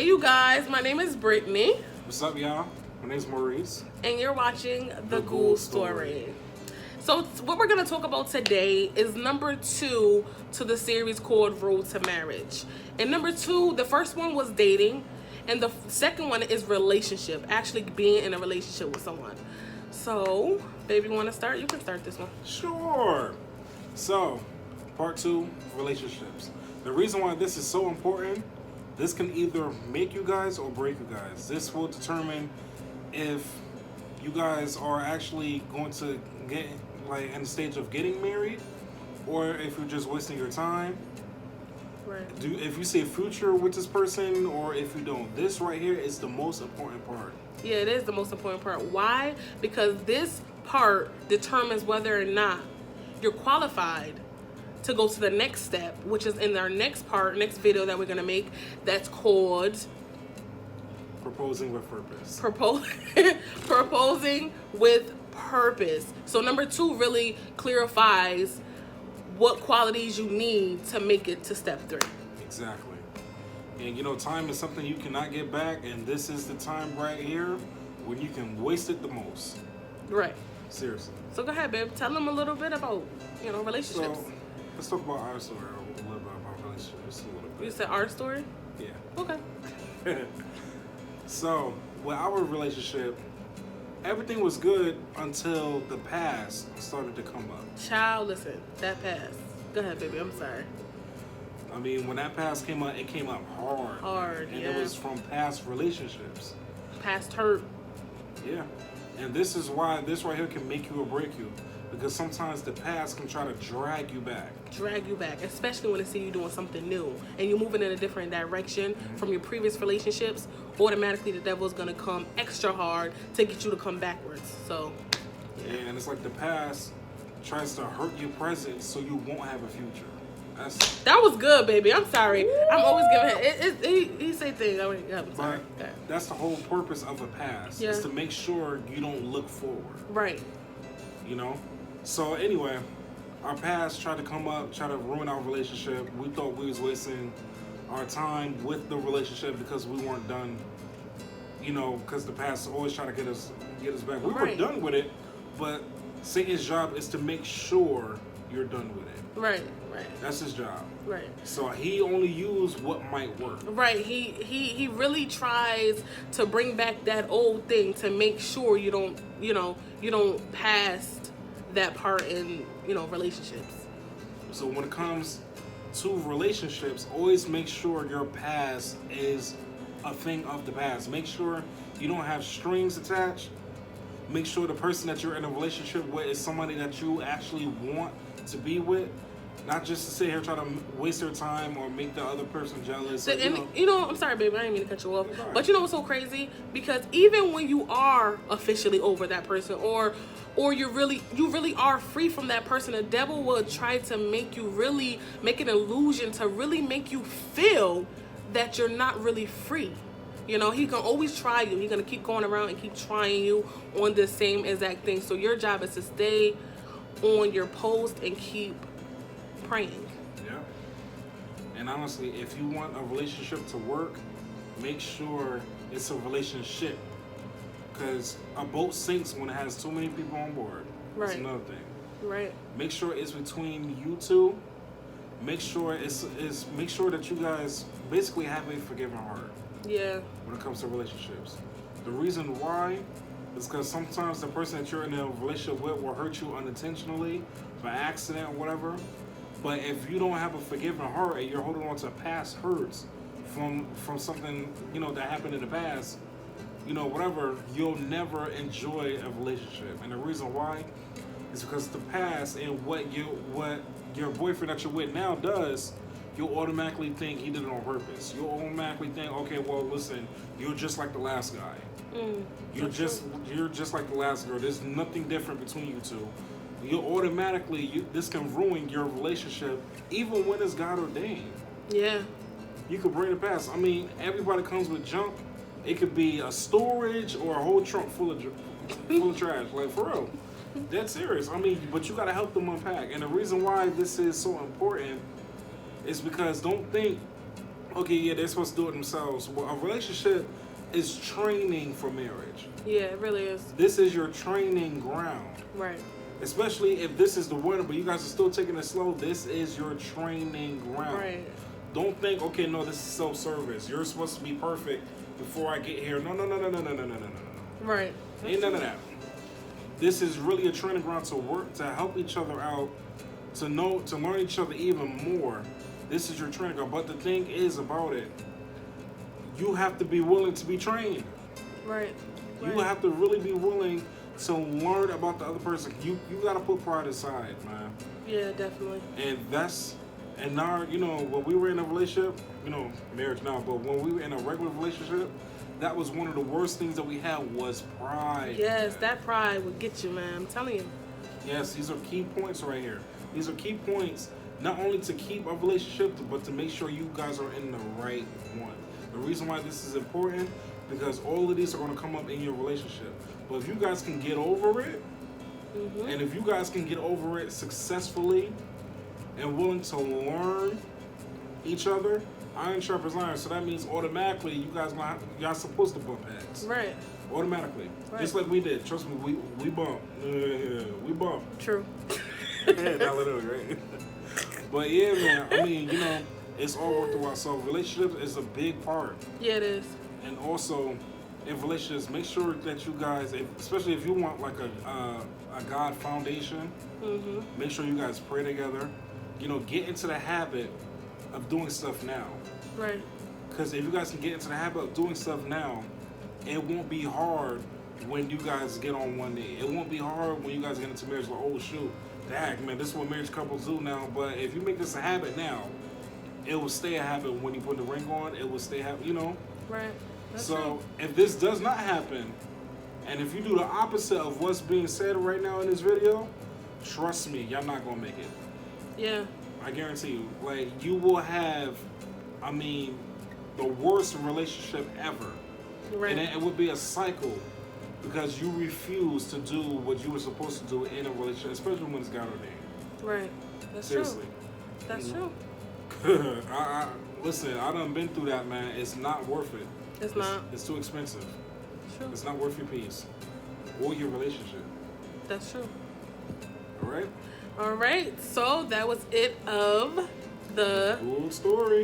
Hey, you guys, my name is Brittany. What's up, y'all? My name's Maurice. And you're watching The Ghoul Story. So, what we're going to talk about today is number 2 to the series called Road to Marriage. And number 2, the first one was dating, and the second one is relationship, actually being in a relationship with someone. So, baby, you want to start? You can start this one. Sure. So, part 2, relationships. The reason why this is so important, this can either make you guys or break you guys. This will determine if you guys are actually going to get like in the stage of getting married, or if you're just wasting your time. Right. If you see a future with this person, or if you don't. This right here is the most important part. Yeah, it is the most important part. Why? Because this part determines whether or not you're qualified to go to the next step, which is in our next part, next video that we're going to make, that's called Proposing with purpose. Proposing with purpose. So number 2 really clarifies what qualities you need to make it to step 3. Exactly. And you know, time is something you cannot get back, and this is the time right here when you can waste it the most. Right. Seriously. So go ahead, babe. Tell them a little bit about, relationships. So, let's talk about our story, a little bit about relationships a little bit. You said our story? Yeah. Okay. So, with our relationship, everything was good until the past started to come up. Child, listen, that passed. Go ahead, baby. I'm sorry. I mean, when that past came up, it came up hard. Hard, and yeah. it was from past relationships. Past hurt. Yeah. And this is why this right here can make you or break you. Because sometimes the past can try to drag you back. Drag you back, especially when they see you doing something new and you're moving in a different direction from your previous relationships. Automatically, the devil is going to come extra hard to get you to come backwards. So, yeah, and it's like the past tries to hurt your present so you won't have a future. That was good, baby. I'm sorry. Woo! I'm always giving him. He say things. I'm sorry. But that's the whole purpose of a past. Yeah. Is to make sure you don't look forward. Right. You know? So anyway, our past tried to come up, try to ruin our relationship. We thought we was wasting our time with the relationship because we weren't done. You know, because the past always try to get us back. We were done with it, but Satan's job is to make sure you're done with it. Right. That's his job. Right. So he only used what might work. Right. He really tries to bring back that old thing to make sure you don't pass that part in, relationships. So when it comes to relationships, always make sure your past is a thing of the past. Make sure you don't have strings attached. Make sure the person that you're in a relationship with is somebody that you actually want to be with. Not just to sit here trying to waste their time or make the other person jealous. I'm sorry, baby, I didn't mean to cut you off. But you know what's so crazy? Because even when you are officially over that person, or you really are free from that person, the devil will try to make you really make an illusion to really make you feel that you're not really free. He can always try you. He's gonna keep going around and keep trying you on the same exact thing. So your job is to stay on your post and keep praying. Yeah. And honestly, if you want a relationship to work, make sure it's a relationship. Because a boat sinks when it has too many people on board. That's another thing. Right. Make sure it's between you two. Make sure make sure that you guys basically have a forgiving heart. Yeah. When it comes to relationships. The reason why is because sometimes the person that you're in a relationship with will hurt you unintentionally, by accident or whatever. But if you don't have a forgiving heart and you're holding on to past hurts from something, that happened in the past, whatever, you'll never enjoy a relationship. And the reason why is because the past and what your boyfriend that you're with now does, you'll automatically think he did it on purpose. You'll automatically think, okay, well, listen, you're just like the last guy. You're just like the last girl. There's nothing different between you two. This can ruin your relationship, even when it's God ordained. Yeah. You could bring it past. I mean, everybody comes with junk. It could be a storage or a whole trunk full of trash. Like, for real. That's serious. I mean, but you got to help them unpack. And the reason why this is so important is because don't think okay, yeah, they're supposed to do it themselves. Well, a relationship is training for marriage. Yeah, it really is. This is your training ground. Right. Especially if this is the winter, but you guys are still taking it slow. This is your training ground. Right. Don't think, okay, no, this is self-service. You're supposed to be perfect before I get here. No. Right. Ain't none of that. This is really a training ground to work, to help each other out, to learn each other even more. This is your training ground. But the thing is about it, you have to be willing to be trained. Right. You have to really be willing to learn about the other person. You gotta put pride aside, man. Yeah, definitely. And now, you know, when we were in a relationship, you know, marriage now, but when we were in a regular relationship, that was one of the worst things that we had was pride. Yes, man. that pride would get you, man. I'm telling you. Yes, these are key points right here. These are key points not only to keep a relationship, but to make sure you guys are in the right one. The reason why this is important, because all of these are going to come up in your relationship. But if you guys can get over it, and if you guys can get over it successfully and willing to learn each other, iron sharpens iron. So that means automatically you y'all supposed to bump heads. Right. Automatically. Right. Just like we did. Trust me, we bump. We bump. True. Not literally, right? But yeah, man, I mean, you know, it's all worth the while. So relationships is a big part. Yeah, it is. And also, in relationships, make sure that you guys, especially if you want like a God foundation, make sure you guys pray together. You know, get into the habit of doing stuff now. Right. Because if you guys can get into the habit of doing stuff now, it won't be hard when you guys get on one knee. It won't be hard when you guys get into marriage. Like, oh shoot, dang man, this is what marriage couples do now. But if you make this a habit now, it will stay a habit when you put the ring on. It will stay a habit, you know. Right. That's So true. if this does not happen, and if you do the opposite of what's being said right now in this video, trust me, y'all not gonna make it. Yeah. I guarantee you. Like, you will have, I mean, the worst relationship ever. Right. And it would be a cycle because you refuse to do what you were supposed to do in a relationship, especially when it's God ordained. Right. That's Seriously. true. That's true. Listen, I done been through that, man. It's not worth it. It's not. It's too expensive. True. It's not worth your peace or your relationship. That's true. All right? All right. So that was it of the Cool story.